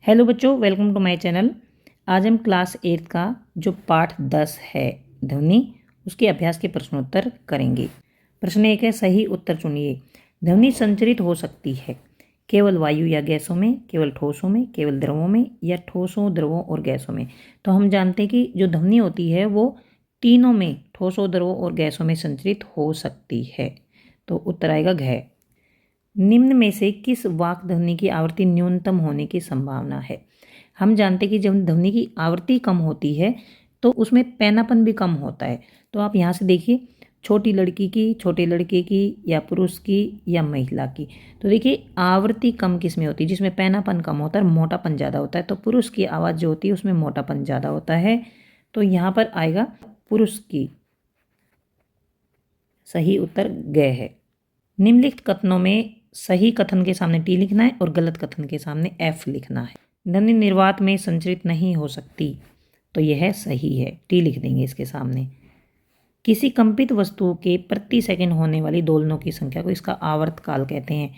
Hello बच्चों, welcome to my channel. आज हम क्लास 8 का जो पाठ 10 है ध्वनि, उसके अभ्यास के प्रश्नोत्तर करेंगे। प्रश्न 1 है, सही उत्तर चुनिए। ध्वनि संचरित हो सकती है केवल वायु या गैसों में, केवल ठोसों में, केवल द्रवों में, या ठोसों, द्रवों और गैसों में। तो हम जानते हैं कि जो ध्वनि होती है वो तीनों में, ठोसों, द्रवों और गैसों में संचरित हो सकती है। तो उत्तर आएगा घ। निम्न में से किस वाक् ध्वनि की आवृत्ति न्यूनतम होने की संभावना है? हम जानते हैं कि जब ध्वनि की आवृत्ति कम होती है तो उसमें पैनापन भी कम होता है। तो आप यहाँ से देखिए, छोटी लड़की की, छोटे लड़के की, या पुरुष की या महिला की। तो देखिए, आवृत्ति कम किस में होती है? जिसमें पैनापन कम होता है, मोटापन ज़्यादा होता है। तो पुरुष की आवाज़ जो होती है उसमें मोटापन ज़्यादा होता है। तो यहाँ पर आएगा पुरुष की। सही उत्तर ग है। निम्नलिखित कथनों में सही कथन के सामने टी लिखना है और गलत कथन के सामने एफ लिखना है। ध्वनि निर्वात में संचरित नहीं हो सकती, तो यह सही है, टी लिख देंगे इसके सामने। किसी कंपित वस्तु के प्रति सेकंड होने वाली दोलनों की संख्या को इसका आवर्तकाल कहते हैं।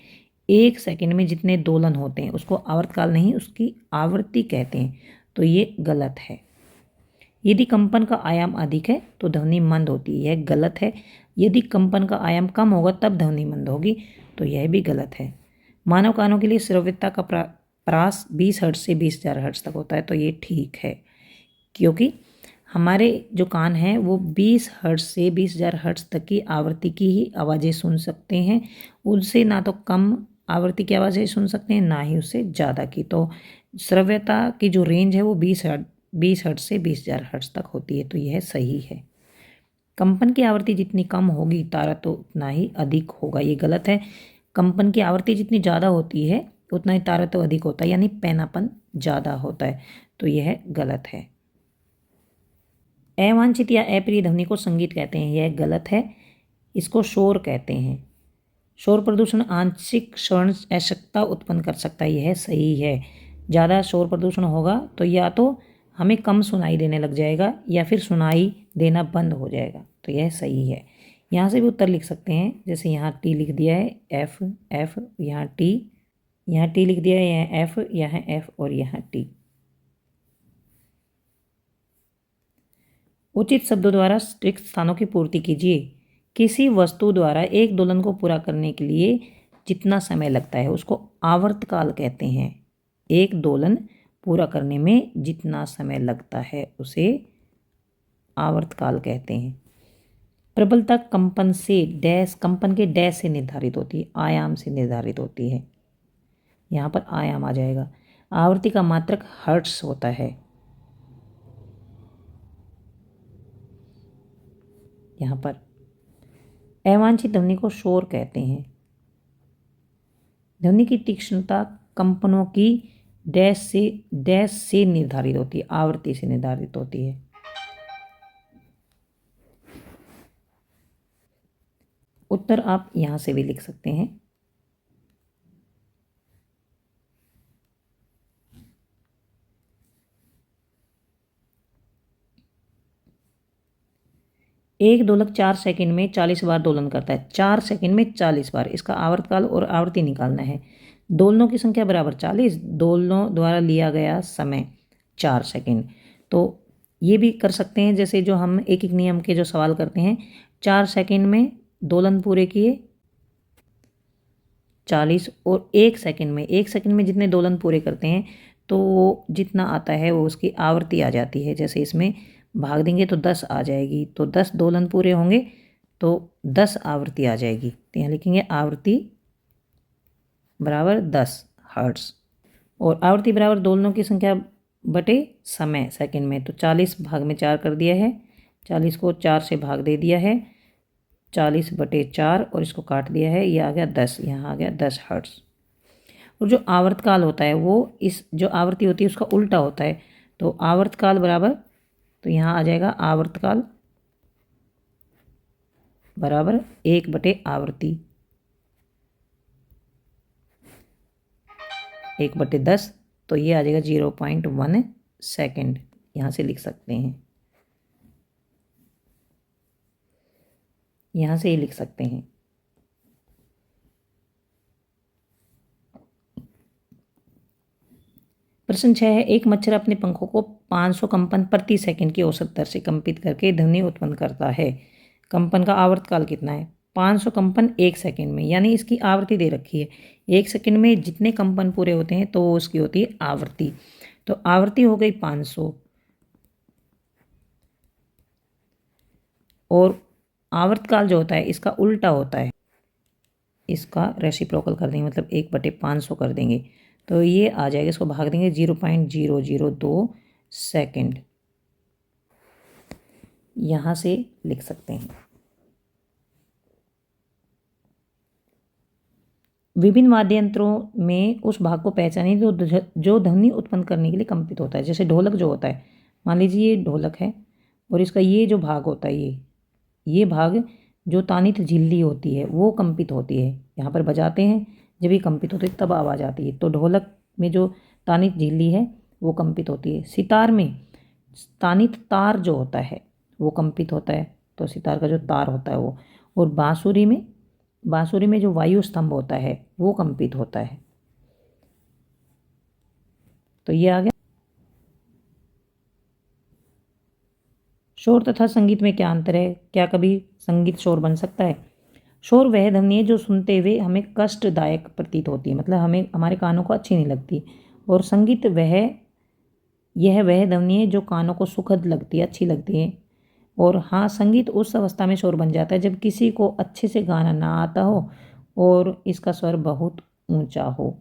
एक सेकंड में जितने दोलन होते हैं उसको आवर्तकाल नहीं, उसकी आवृत्ति कहते हैं। तो ये गलत है। यदि कंपन का आयाम अधिक है तो ध्वनि मंद होती है, यह गलत है। यदि कंपन का आयाम कम होगा तब ध्वनि मंद होगी, तो यह भी गलत है। मानव कानों के लिए श्रव्यता का प्रास 20 हर्ट्ज से 20,000 हर्ट्ज तक होता है, तो ये ठीक है, क्योंकि हमारे जो कान हैं वो 20 हर्ट्ज से 20,000 हर्ट्ज तक की आवृत्ति की ही आवाज़ें सुन सकते हैं। उनसे ना तो कम आवृत्ति की आवाज़ें सुन सकते हैं, ना ही उससे ज़्यादा की। तो श्रव्यता की जो रेंज है वो 20 हर्ट्ज से 20,000 हर्ट्ज तक होती है, तो यह सही है। कंपन की आवृत्ति जितनी कम होगी तारा तो उतना ही अधिक होगा, ये गलत है। कंपन की आवृत्ति जितनी ज़्यादा होती है उतना ही तारा तो अधिक होता है, यानी पैनापन ज़्यादा होता है, तो यह गलत है। अवांछित या अप्रिय ध्वनि को संगीत कहते हैं, यह गलत है। इसको शोर कहते हैं। शोर प्रदूषण आंशिक श्रवण अशक्तता उत्पन्न कर सकता है, यह सही है। ज़्यादा शोर प्रदूषण होगा तो या तो हमें कम सुनाई देने लग जाएगा या फिर सुनाई देना बंद हो जाएगा, तो यह सही है। यहाँ से भी उत्तर लिख सकते हैं, जैसे यहाँ टी लिख दिया है, एफ एफ, यहाँ टी लिख दिया है, यहाँ एफ और यहाँ टी। उचित शब्दों द्वारा रिक्त स्थानों की पूर्ति कीजिए। किसी वस्तु द्वारा एक दोलन को पूरा करने के लिए जितना समय लगता है उसको आवर्तकाल कहते हैं। एक दोलन पूरा करने में जितना समय लगता है उसे आवर्तकाल कहते हैं। प्रबलता कंपन से डैश, कंपन के डैश से निर्धारित होती है, आयाम से निर्धारित होती है। यहाँ पर आयाम आ जाएगा। आवृत्ति का मात्रक हर्ट्ज होता है। यहाँ पर अवांछित ध्वनि को शोर कहते हैं। ध्वनि की तीक्ष्णता कंपनों की डैश से निर्धारित होती है, आवृत्ति से निर्धारित होती है। उत्तर आप यहां से भी लिख सकते हैं। एक दोलक 4 सेकंड में 40 बार दोलन करता है। 4 सेकंड में 40 बार, इसका आवर्तकाल और आवृत्ति निकालना है। दोलनों की संख्या बराबर 40, दोलनों द्वारा लिया गया समय 4 सेकंड। तो ये भी कर सकते हैं, जैसे जो हम एक एक नियम के जो सवाल करते हैं, 4 सेकंड में दोलन पूरे किए 40, और 1 सेकंड में जितने दोलन पूरे करते हैं तो वो जितना आता है वो उसकी आवृत्ति आ जाती है। जैसे इसमें भाग देंगे तो 10 आ जाएगी, तो 10 दोलन पूरे होंगे तो 10 आवृत्ति आ जाएगी। तो यहाँ लिखेंगे आवृत्ति बराबर 10 हर्ट्ज, और आवृत्ति बराबर दोलनों की संख्या बटे समय सेकंड में। तो 40 भाग में 4 कर दिया है, 40 को 4 से भाग दे दिया है, 40/4, और इसको काट दिया है, ये आ गया 10, यहाँ आ गया 10 हर्ट्ज। और जो आवर्तकाल होता है वो इस जो आवृत्ति होती है उसका उल्टा होता है। तो आवर्तकाल बराबर, तो यहाँ आ जाएगा आवर्तकाल बराबर 1/आवृत्ति, 1/10, तो ये आ जाएगा 0.1 सेकेंड। यहाँ से लिख सकते हैं, यहाँ से ये लिख सकते हैं। प्रश्न 6 है, एक मच्छर अपने पंखों को 500 कंपन प्रति सेकंड की औसत दर से कंपित करके ध्वनि उत्पन्न करता है। कंपन का आवर्तकाल कितना है? 500 कंपन 1 सेकंड में, यानी इसकी आवृत्ति दे रखी है। 1 सेकंड में जितने कंपन पूरे होते हैं तो वो उसकी होती है आवृत्ति। तो आवृत्ति हो गई 500 और आवर्तकाल जो होता है इसका उल्टा होता है, इसका रेसिप्रोकल कर देंगे, मतलब 1/500 कर देंगे तो ये आ जाएगा, इसको भाग देंगे 0.002 सेकंड, यहाँ से लिख सकते हैं। विभिन्न वाद्य यंत्रों में उस भाग को पहचानिए जो ध्वनि उत्पन्न करने के लिए कंपित होता है। जैसे ढोलक जो होता है, मान लीजिए ये ढोलक है और इसका ये जो भाग होता है, ये भाग जो तानित झिल्ली होती है वो कंपित होती है। यहाँ पर बजाते हैं, जब ये कंपित होती है तब आवाज़ आती है। तो ढोलक में जो तानित झिल्ली है वो कंपित होती है। सितार में तानित तार जो होता है वो कंपित होता है, तो सितार का जो तार होता है वो। और बांसुरी में जो वायु स्तंभ होता है वो कंपित होता है। तो ये आ गया। शोर तथा संगीत में क्या अंतर है? क्या कभी संगीत शोर बन सकता है? शोर वह ध्वनि है जो सुनते हुए हमें कष्टदायक प्रतीत होती है, मतलब हमें हमारे कानों को अच्छी नहीं लगती। और संगीत यह वह ध्वनि है जो कानों को सुखद लगती है, अच्छी लगती है। और हाँ, संगीत उस अवस्था में शोर बन जाता है जब किसी को अच्छे से गाना ना आता हो और इसका स्वर बहुत ऊंचा हो।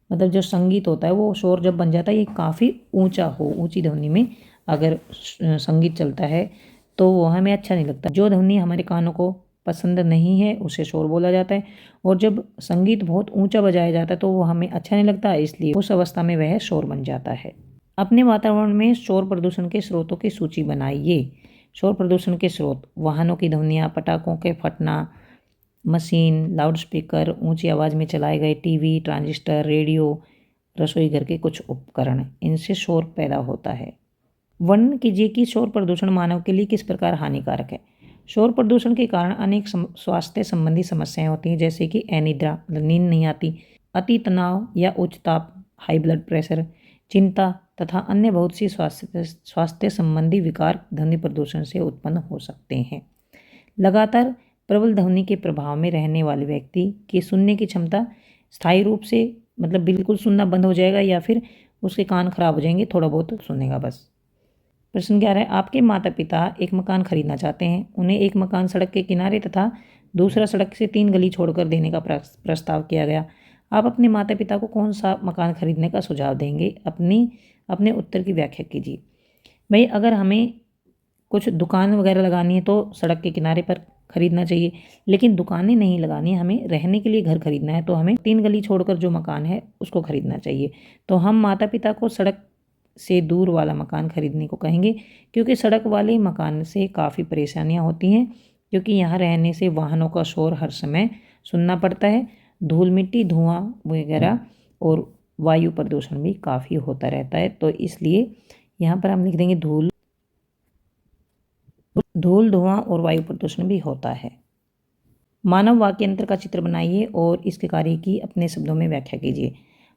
मतलब जो संगीत होता है वो शोर जब बन जाता है, ये काफ़ी ऊंचा हो, ऊंची ध्वनि में अगर संगीत चलता है तो वो हमें अच्छा नहीं लगता। जो ध्वनि हमारे कानों को पसंद नहीं है उसे शोर बोला जाता है। और जब संगीत बहुत ऊंचा बजाया जाता है तो वो हमें अच्छा नहीं लगता, इसलिए उस अवस्था में वह शोर बन जाता है। अपने वातावरण में शोर प्रदूषण के स्रोतों की सूची बनाइए। शोर प्रदूषण के स्रोत: वाहनों की ध्वनियाँ, पटाखों के फटना, मशीन, लाउडस्पीकर, ऊंची आवाज़ में चलाए गए टीवी, ट्रांजिस्टर, रेडियो, रसोई घर के कुछ उपकरण, इनसे शोर पैदा होता है। वर्णन कीजिए कि शोर प्रदूषण मानव के लिए किस प्रकार हानिकारक है। शोर प्रदूषण के कारण अनेक स्वास्थ्य संबंधी समस्याएं होती हैं, जैसे कि अनिद्रा, नींद नहीं आती, अति तनाव या उच्च ताप, हाई ब्लड प्रेशर, चिंता तथा अन्य बहुत सी स्वास्थ्य संबंधी विकार ध्वनि प्रदूषण से उत्पन्न हो सकते हैं। लगातार प्रबल ध्वनि के प्रभाव में रहने वाले व्यक्ति की सुनने की क्षमता स्थायी रूप से, मतलब बिल्कुल सुनना बंद हो जाएगा या फिर उसके कान खराब हो जाएंगे, थोड़ा बहुत सुनेगा बस। प्रश्न 11 है, आपके माता पिता एक मकान खरीदना चाहते हैं। उन्हें एक मकान सड़क के किनारे तथा दूसरा सड़क से 3 गली छोड़कर देने का प्रस्ताव किया गया। आप अपने माता पिता को कौन सा मकान खरीदने का सुझाव देंगे? अपने उत्तर की व्याख्या कीजिए। भाई, अगर हमें कुछ दुकान वगैरह लगानी है तो सड़क के किनारे पर खरीदना चाहिए, लेकिन दुकानें नहीं लगानी है, हमें रहने के लिए घर खरीदना है तो हमें 3 गली छोड़कर जो मकान है उसको खरीदना चाहिए। तो हम माता पिता को सड़क से दूर वाला मकान खरीदने को कहेंगे, क्योंकि सड़क वाले मकान से काफ़ी परेशानियां होती हैं, क्योंकि यहाँ रहने से वाहनों का शोर हर समय सुनना पड़ता है, धूल मिट्टी धुआं वगैरह और वायु प्रदूषण भी काफ़ी होता रहता है। तो इसलिए यहाँ पर हम लिख देंगे धूल धुआं और वायु प्रदूषण भी होता है। मानव वाक्य यंत्र का चित्र बनाइए और इसके कार्य की अपने शब्दों में व्याख्या कीजिए।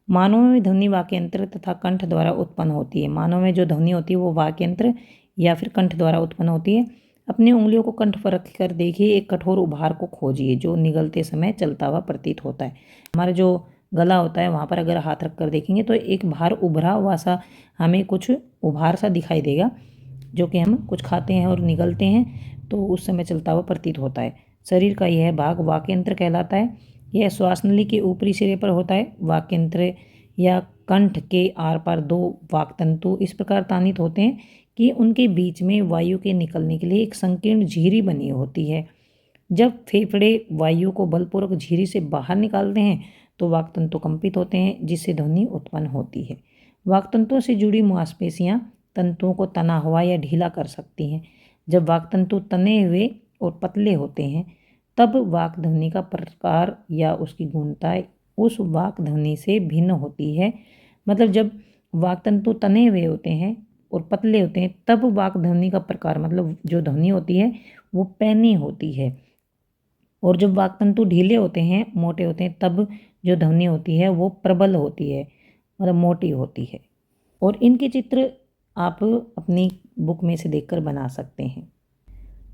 मानव में ध्वनि वाक्य यंत्र तथा कंठ द्वारा उत्पन्न होती है। मानव में जो ध्वनि होती है वो वाक्य यंत्र या फिर कंठ द्वारा उत्पन्न होती है। अपनी उंगलियों को कंठ पर रखकर देखिए, एक कठोर उभार को खोजिए जो निगलते समय चलता हुआ प्रतीत होता है। हमारा जो गला होता है वहाँ पर अगर हाथ रख कर देखेंगे तो एक बाहर उभरा हुआ सा हमें कुछ उभार सा दिखाई देगा, जो कि हम कुछ खाते हैं और निगलते हैं तो उस समय चलता हुआ प्रतीत होता है। शरीर का यह भाग वाक्य यंत्र कहलाता है। यह श्वास नली के ऊपरी सिरे पर होता है। वाक्य यंत्र या कंठ के आर पार 2 वाक् तंतु इस प्रकार तानित होते हैं कि उनके बीच में वायु के निकलने के लिए एक संकीर्ण झिरी बनी होती है। जब फेफड़े वायु को बलपूर्वक झिरी से बाहर निकालते हैं तो वाक् तंतु कंपित होते हैं, जिससे ध्वनि उत्पन्न होती है। वाक् तंतुओं से जुड़ी मांसपेशियां तंतुओं को तना हुआ या ढीला कर सकती हैं। जब वाक् तंतु तने हुए और पतले होते हैं तब वाक् ध्वनि का प्रकार या उसकी गुणता उस वाक् ध्वनि से भिन्न होती है। मतलब जब वाक् तंतु तने हुए होते हैं और पतले होते हैं तब वाक् ध्वनि का प्रकार, मतलब जो ध्वनि होती है वो पैनी होती है। और जब वाक् तंतु ढीले होते हैं, मोटे होते हैं, तब जो ध्वनि होती है वो प्रबल होती है, मतलब मोटी होती है। और इनके चित्र आप अपनी बुक में से देखकर बना सकते हैं।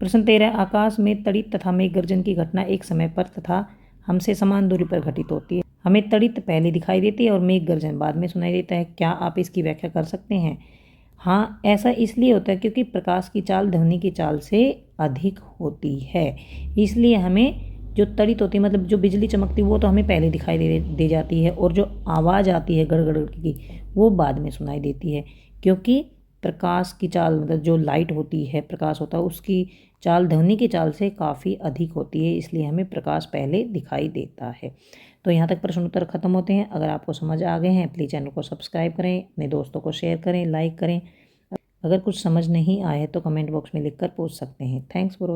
प्रश्न 13, आकाश में तड़ित तथा मेघ गर्जन की घटना एक समय पर तथा हमसे समान दूरी पर घटित होती है। हमें तड़ित पहले दिखाई देती है और मेघ गर्जन बाद में सुनाई देता है। क्या आप इसकी व्याख्या कर सकते हैं? हाँ, ऐसा इसलिए होता है क्योंकि प्रकाश की चाल ध्वनि की चाल से अधिक होती है, इसलिए हमें जो तड़ित होती है मतलब जो बिजली चमकती है वो तो हमें पहले दिखाई दे जाती है और जो आवाज़ आती है गड़गड़ की वो बाद में सुनाई देती है, क्योंकि प्रकाश की चाल मतलब जो लाइट होती है, प्रकाश होता है, उसकी चाल ध्वनि की चाल से काफ़ी अधिक होती है, इसलिए हमें प्रकाश पहले दिखाई देता है। तो यहाँ तक प्रश्न उत्तर खत्म होते हैं। अगर आपको समझ आ गए हैं प्लीज़ चैनल को सब्सक्राइब करें, अपने दोस्तों को शेयर करें, लाइक करें। अगर कुछ समझ नहीं आए तो कमेंट बॉक्स में लिखकर पूछ सकते हैं। Thanks for